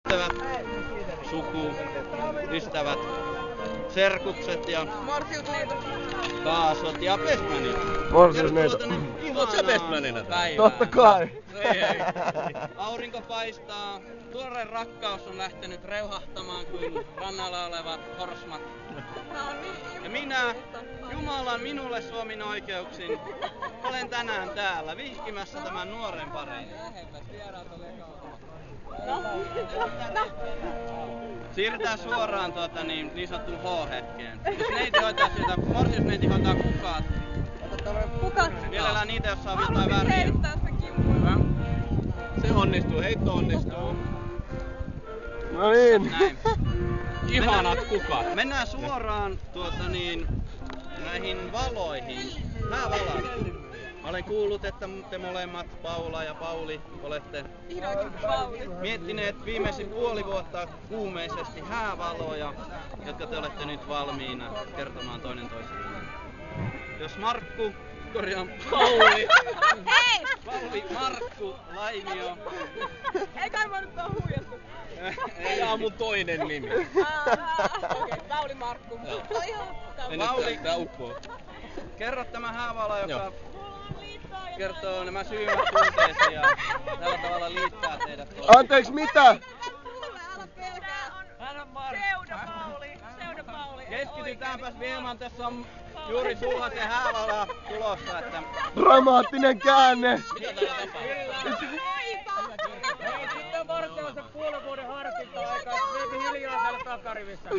ystävät, suku, ystävät, serkukset ja kaasot ja bestmanit. Morsiusneito. Oot sä bestmanina? Totta kai. Ei. Aurinko paistaa, tuore rakkaus on lähtenyt reuhahtamaan kuin rannalla olevat horsmat. Ja minä, Jumalan minulle suomin oikeuksin, olen tänään täällä vihkimässä tämän nuoren parin. Siirrytään suoraan niin sanottuun H-hetkeen. Jos neiti hoitaa sieltä, morsiusneiti hoitaa kukat. Kukat? Mielellään niitä, jos saa jotain väriä. Hyvä. Se onnistuu, heitto onnistuu. No niin. Näin. Ihanat kukat. Mennään suoraan näihin valoihin. Häävalat. Mä olen kuullut, että te molemmat, Paula ja Pauli, olette miettineet viimeisen puoli vuotta kuumeisesti häävaloja, jotka te olette nyt valmiina kertomaan toinen toiselle. Jos Pauli, Hei! Pauli, Markku, Laimio. Ei kai mä nyt oo huijattu. Tää on mun toinen nimi. Okei, Pauli Markku. Pauli, Tää uppoo. kerro tämä häävala, joka Joo. kertoo nämä syvät tunteesi ja tällä tavalla liittää teidät. Anteeksi, mitä? Pseudo-Pauli. Keskitytäänpäs hieman, tässä on juuri sulhasen häävala tulossa, että... Dramaattinen käänne. Mitä täällä tapahtuu? Hei, sitten vartella se puolen vuoden harkinta-aika, mietin hiljaa täällä takarivissä.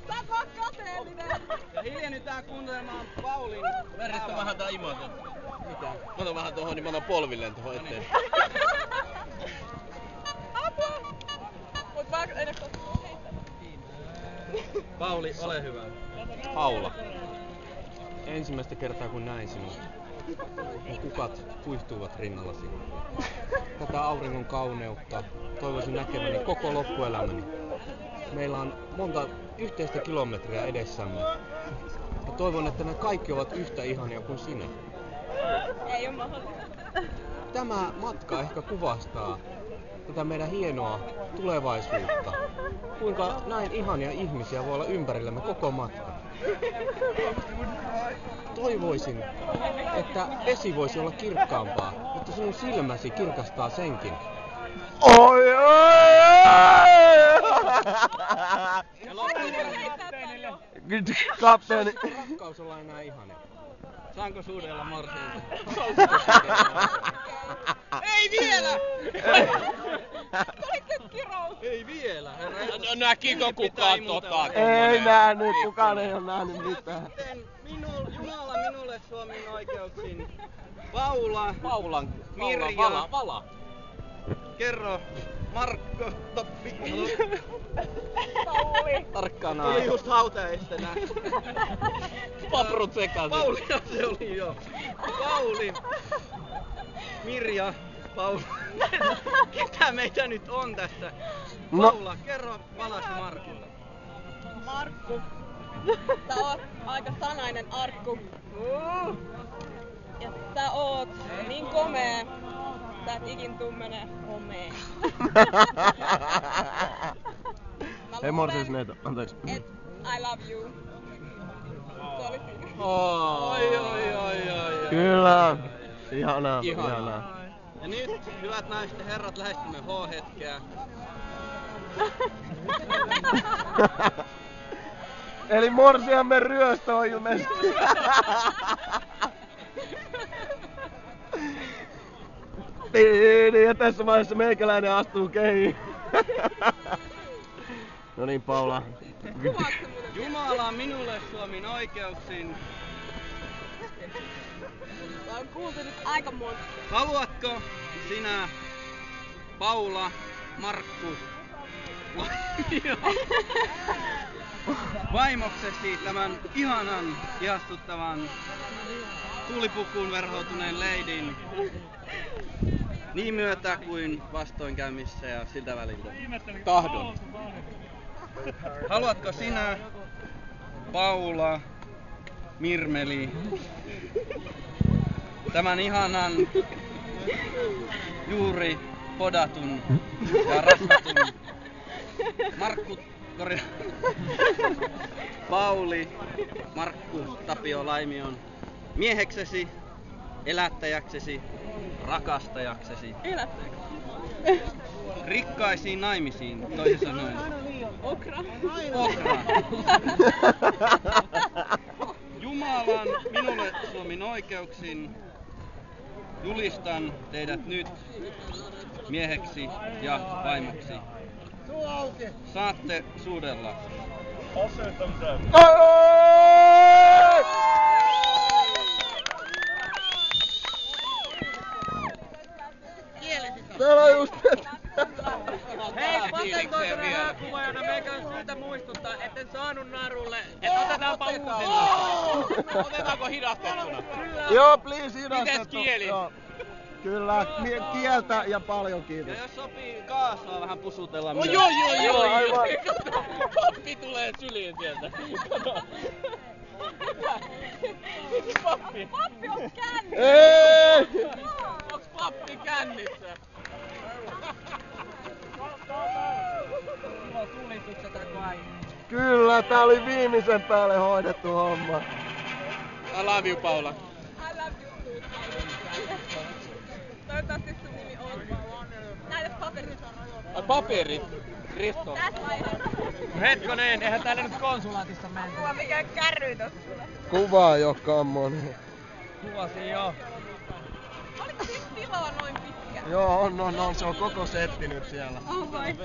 Sä oot kateellinen. Ja hiljennytään kuuntelemaan Paulin Väristä häävalaa. vähän tää imaton. Mitä? Mä otan vähän tohon, niin mä otan polvilleen tohon eteen. Apua! Mut mä en oo Pauli, ole hyvä. Paula. Ensimmäistä kertaa kun näin sinut, mun kukat kuihtuivat rinnallasi. Tätä auringon kauneutta toivoisin näkeväni koko loppuelämäni. Meillä on monta yhteistä kilometriä edessämme. Ja toivon, että ne kaikki ovat yhtä ihania kuin sinä. Ei oo mahdollista. Tämä matka ehkä kuvastaa tätä meidän hienoa tulevaisuutta. Kuinka näin ihania ihmisiä voi olla ympärillämme koko matka. Toivoisin, että vesi voisi olla kirkkaampaa, mutta sinun silmäsi kirkastaa senkin. Oi! Ja loppuun Kapteeni. Rakkaus olla enää ihana. saanko suudella morsiinta? Ei vielä! Ei vielä, herra. No näkikö kukaan tota? Ei nähnyt, kukaan ei oo nähnyt mitään. Sitten Jumala minulle suomin oikeuksin. Paula, Mirja, Vala. kerro, Markko, Toppi. Pauli. Tarkkana. Tuli just hautajaistena. Paprut sekaisin. Pauli, se oli jo. Pauli, Mirja, Paula. Ketä meitä nyt on tässä? No. Paula, kerro valasi Markulle. Markku. Sä oot aika sanainen arkku. Ja sä oot niin komea. Sä et ikin tuu menee homeen. Hei morsiusneito, anteeksi. Et I love you. Se oli siinä. Oi. Kyllä. Ihanaa. Ja nyt, hyvät naiset ja herrat, lähestymme H-hetkeä. Eli morsiamme ryöstö on ilmeisesti. Ja tässä vaiheessa meikäläinen astuu kehiin. No niin, Paula. Jumala minulle suomin oikeuksin. Tää on kuultu nyt aika monta. Haluatko sinä, Paula, Markku, vaimoksesi tämän ihanan, ihastuttavan, tulipukuun verhoutuneen leidin niin myötä kuin vastoinkäymissä ja siltä väliltä? Tahdon. Haluatko sinä, Paula, Mirmeli, tämän ihanan, juuri podatun ja rasvatun Pauli, Markku Tapio Laimion mieheksesi, elättäjäksesi, rakastajaksesi, rikkaisiin naimisiin, toisin sanoen. Okra. Jumalan minulle suomin oikeuksin julistan teidät nyt mieheksi ja vaimoksi. Saatte suudella. Täällä on just... Hei, patentoituna hääkuvajana meikä on syytä muistuttaa, etten saanut narulle, että otetaanpa uudestaan. Otetaanko hidastettuna? Joo, please hidastettu. Mites kieli? Joo. Kyllä, kieltä ja paljon kiitos. Ja jos sopii kaasua vähän pusutella Oh, myös. joo. Aivan. Pappi tulee syliin sieltä. Pappi. Pappi on kännissä. Ei! Onks pappi kännissä? Kyllä, tää oli viimeisen päälle hoidettu homma. I love you, Paula. I love you too. Toivottavasti sun nimi on. Näytä paperit. Paperit. Risto. Tässä vaiheessa. Hetkonen, eihän täällä nyt konsulaatissa menty. Kuva mikä kärry tossa. Kuvaa jo, kammonen. Kuvasin jo. Oliko siis tilaa noin pitkä? Joo, on, se on koko setti nyt siellä. Oh vai.